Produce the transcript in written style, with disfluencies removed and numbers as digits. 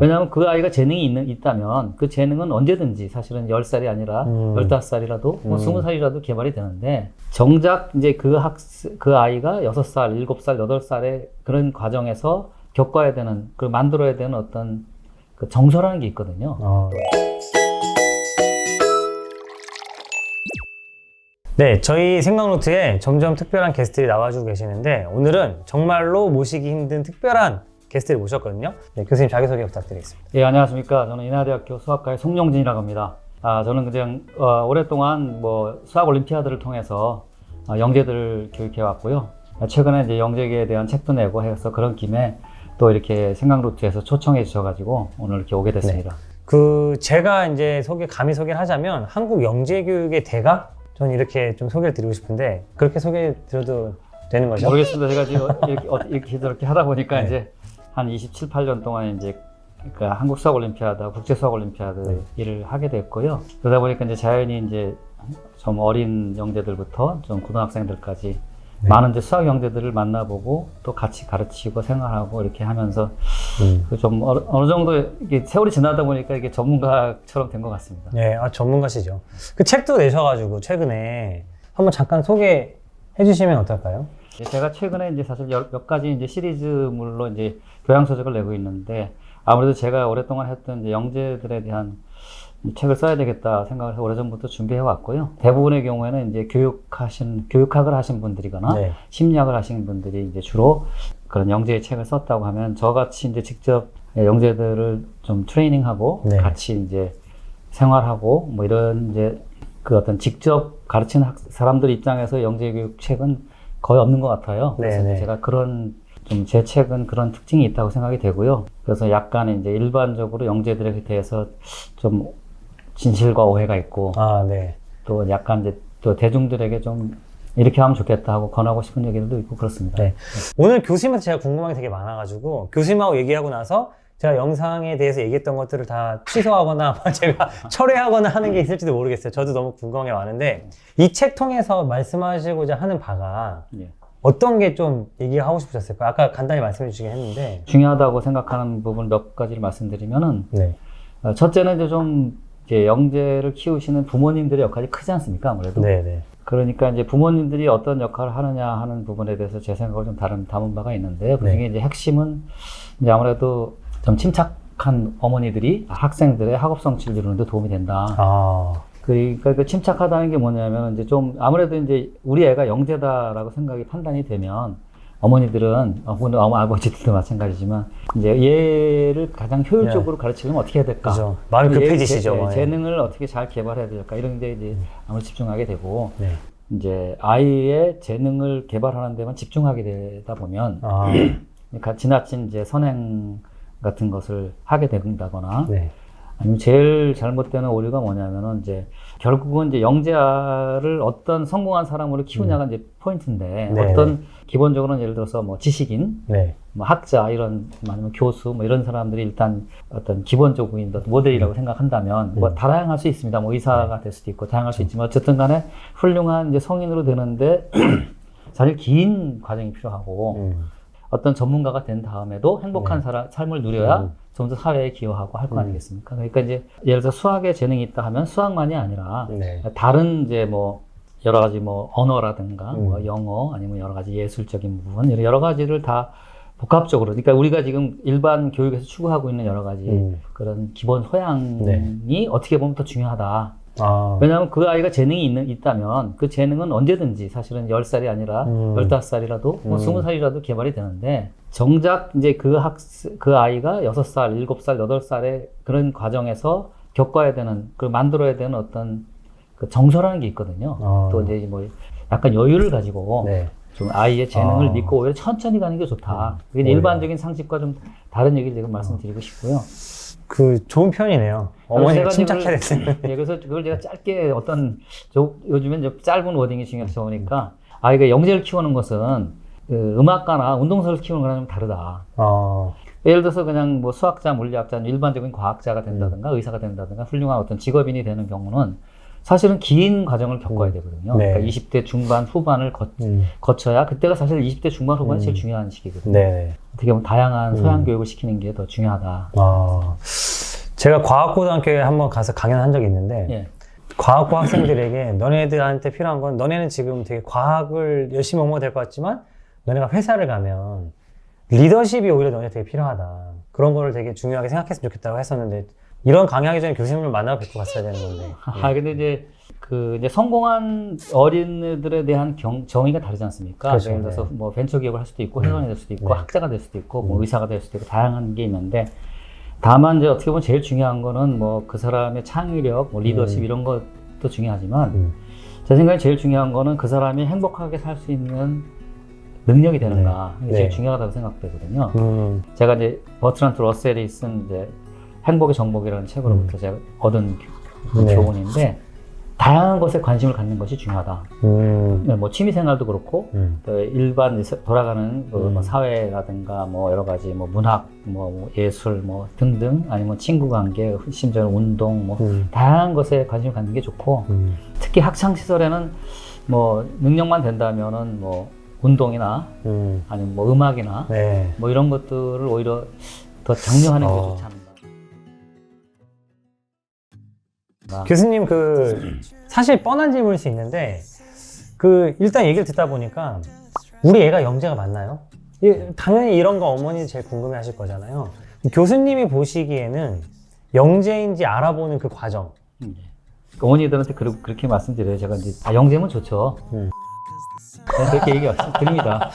왜냐하면 그 아이가 재능이 있다면 그 재능은 언제든지 사실은 10살이 아니라 15살이라도 뭐 20살이라도 개발이 되는데 정작 이제 그 아이가 6살, 7살, 8살의 그런 과정에서 겪어야 되는, 그 만들어야 되는 어떤 그 정서라는 게 있거든요. 네, 저희 생각노트에 점점 특별한 게스트들이 나와주고 계시는데 오늘은 정말로 모시기 힘든 특별한 게스트를 모셨거든요. 네, 교수님 자기소개 부탁드리겠습니다. 예, 안녕하십니까. 저는 인하대학교 수학과의 송영진이라고 합니다. 저는 그냥 오랫동안 뭐 수학 올림피아드를 통해서 영재들을 교육해 왔고요. 최근에 이제 영재계에 대한 책도 내고 해서 그런 김에 또 이렇게 생각노트에서 초청해 주셔가지고 오늘 이렇게 오게 됐습니다. 네. 제가 이제 감히 소개를 하자면 한국 영재교육의 대가? 저는 이렇게 좀 소개를 드리고 싶은데 그렇게 소개 드려도 되는 거죠? 모르겠습니다. 제가 지금 이렇게 저렇게 하다 보니까 이제 한 27, 8년 동안 이제 그러니까 한국 수학 올림피아드, 국제 수학 올림피아드 일을 하게 됐고요. 그러다 보니까 이제 자연히 이제 좀 어린 영재들부터 좀 고등학생들까지 많은 이제 수학 영재들을 만나보고 또 같이 가르치고 생활하고 이렇게 하면서 좀 어느 정도 이게 세월이 지나다 보니까 이게 전문가처럼 된 것 같습니다. 네, 전문가시죠. 그 책도 내셔가지고 최근에 한번 잠깐 소개해 주시면 어떨까요? 제가 최근에 이제 사실 몇 가지 이제 시리즈물로 이제 교양 소적을 내고 있는데 아무래도 제가 오랫동안 했던 이제 영재들에 대한 책을 써야 되겠다 생각을 해서 오래전부터 준비해 왔고요. 대부분의 경우에는 이제 교육학을 하신 분들이거나 심리학을 하신 분들이 이제 주로 그런 영재의 책을 썼다고 하면 저같이 이제 직접 영재들을 좀 트레이닝하고 같이 이제 생활하고 뭐 이런 이제 그 어떤 직접 가르치는 사람들 입장에서 영재교육 책은 거의 없는 것 같아요. 그래서 제가 그런 좀 제 책은 그런 특징이 있다고 생각이 되고요. 그래서 약간 이제 일반적으로 영재들에 대해서 좀 진실과 오해가 있고 또 약간 이제 또 대중들에게 좀 이렇게 하면 좋겠다 하고 권하고 싶은 얘기들도 있고 그렇습니다. 오늘 교수님한테 제가 궁금한 게 되게 많아가지고 교수님하고 얘기하고 나서 제가 영상에 대해서 얘기했던 것들을 다 취소하거나 제가 철회하거나 하는 게 있을지도 모르겠어요. 저도 너무 궁금한 게 많은데 이 책 통해서 말씀하시고자 하는 바가 어떤 게 좀 얘기하고 싶으셨을까요? 아까 간단히 말씀해 주시긴 했는데 중요하다고 생각하는 부분 몇 가지를 말씀드리면은 첫째는 이제 좀 이제 영재를 키우시는 부모님들의 역할이 크지 않습니까? 아무래도. 그러니까 이제 부모님들이 어떤 역할을 하느냐 하는 부분에 대해서 제 생각을 좀 담은 바가 있는데 그중에 이제 핵심은 이제 아무래도 좀 침착한 어머니들이 학생들의 학업 성취를 이루는 데 도움이 된다. 그러니까 그 침착하다는 게 뭐냐면 이제 좀 아무래도 이제 우리 애가 영재다라고 판단이 되면 어머니들은 아버지들도 마찬가지지만 이제 얘를 가장 효율적으로 가르치려면 어떻게 해야 될까? 그죠. 마음이 급해지시죠. 재능을 어떻게 잘 개발해야 될까? 이런 데 이제 아무래도 집중하게 되고 이제 아이의 재능을 개발하는 데만 집중하게 되다 보면 그러니까 지나친 이제 선행 같은 것을 하게 된다거나 아니면 제일 잘못되는 오류가 뭐냐면은 이제 결국은 이제 영재를 어떤 성공한 사람으로 키우냐가 이제 포인트인데 어떤 기본적으로는 예를 들어서 뭐 지식인, 뭐 학자 이런 아니면 교수 뭐 이런 사람들이 일단 어떤 기본적인 모델이라고 생각한다면 뭐 다양할 수 있습니다. 뭐 의사가 될 수도 있고 다양할 수 있지만 어쨌든 간에 훌륭한 이제 성인으로 되는데 사실 긴 과정이 필요하고 어떤 전문가가 된 다음에도 행복한 삶을 누려야 좀 더 사회에 기여하고 할 거 아니겠습니까? 그러니까 이제 예를 들어 수학에 재능이 있다 하면 수학만이 아니라 다른 이제 뭐 여러 가지 뭐 언어라든가 뭐 영어 아니면 여러 가지 예술적인 부분 여러 가지를 다 복합적으로 그러니까 우리가 지금 일반 교육에서 추구하고 있는 여러 가지 그런 기본 소양이 어떻게 보면 더 중요하다. 왜냐하면 그 아이가 재능이 있다면 그 재능은 언제든지 사실은 10살이 아니라 15살이라도 뭐 20살이라도 개발이 되는데 정작 이제 그 아이가 6살, 7살, 8살의 그런 과정에서 겪어야 되는, 그 만들어야 되는 어떤 그 정서라는 게 있거든요. 또 이제 뭐 약간 여유를 가지고 좀 아이의 재능을 믿고 오히려 천천히 가는 게 좋다. 그게 일반적인 상식과 좀 다른 얘기를 지금 말씀드리고 싶고요. 좋은 편이네요. 어머니가 침착해야 됐어요. 그래서 그걸 제가 짧게 요즘엔 이제 짧은 워딩이 좋으니까 아이가 영재를 키우는 것은 그 음악가나 운동선수를 키우는 거랑 좀 다르다. 예를 들어서 그냥 뭐 수학자, 물리학자, 일반적인 과학자가 된다든가 의사가 된다든가 훌륭한 어떤 직업인이 되는 경우는 사실은 긴 과정을 겪어야 되거든요. 네. 그러니까 20대 중반, 후반을 거쳐야 그때가 사실 20대 중반, 후반이 제일 중요한 시기거든요. 네. 어떻게 보면 다양한 소양 교육을 시키는 게 더 중요하다. 제가 과학고등학교에 한번 가서 강연한 적이 있는데 예. 과학고 학생들에게 너네들한테 필요한 건 너네는 지금 되게 과학을 열심히 공부가 될 것 같지만 너네가 회사를 가면 리더십이 오히려 너네 되게 필요하다. 그런 거를 되게 중요하게 생각했으면 좋겠다고 했었는데 이런 강의하기 전에 교수님을 만나 뵙고 갔어야 되는 건데. 근데 이제 성공한 어린이들에 대한 정의가 다르지 않습니까? 그렇죠. 예를 들어서 뭐 벤처 기업을 할 수도 있고 회원이 될 수도 있고 학자가 될 수도 있고 뭐 의사가 될 수도 있고 다양한 게 있는데 다만 이제 어떻게 보면 제일 중요한 거는 뭐 그 사람의 창의력, 뭐 리더십 이런 것도 중요하지만 제 생각에 제일 중요한 거는 그 사람이 행복하게 살 수 있는 능력이 되는가 이게 제일 중요하다고 생각되거든요. 제가 이제 버트란트 러셀이 쓴 이제 행복의 정복이라는 책으로부터 제가 얻은 교훈인데 다양한 것에 관심을 갖는 것이 중요하다. 뭐 취미 생활도 그렇고 또 일반 돌아가는 뭐 사회라든가 뭐 여러 가지 뭐 문학, 뭐 예술 뭐 등등 아니면 친구 관계, 심지어 운동 뭐 다양한 것에 관심을 갖는 게 좋고 특히 학창 시절에는 뭐 능력만 된다면은 뭐 운동이나 아니면 뭐 음악이나 뭐 이런 것들을 오히려 더 장려하는 게 좋지 않나. 교수님 사실 뻔한 질문일 수 있는데 일단 얘기를 듣다 보니까 우리 애가 영재가 맞나요? 당연히 이런 거 어머니 제일 궁금해 하실 거잖아요. 교수님이 보시기에는 영재인지 알아보는 그 과정. 어머니들한테 그렇게 말씀드려요. 제가 이제 영재면 좋죠. 그렇게 얘기 드립니다.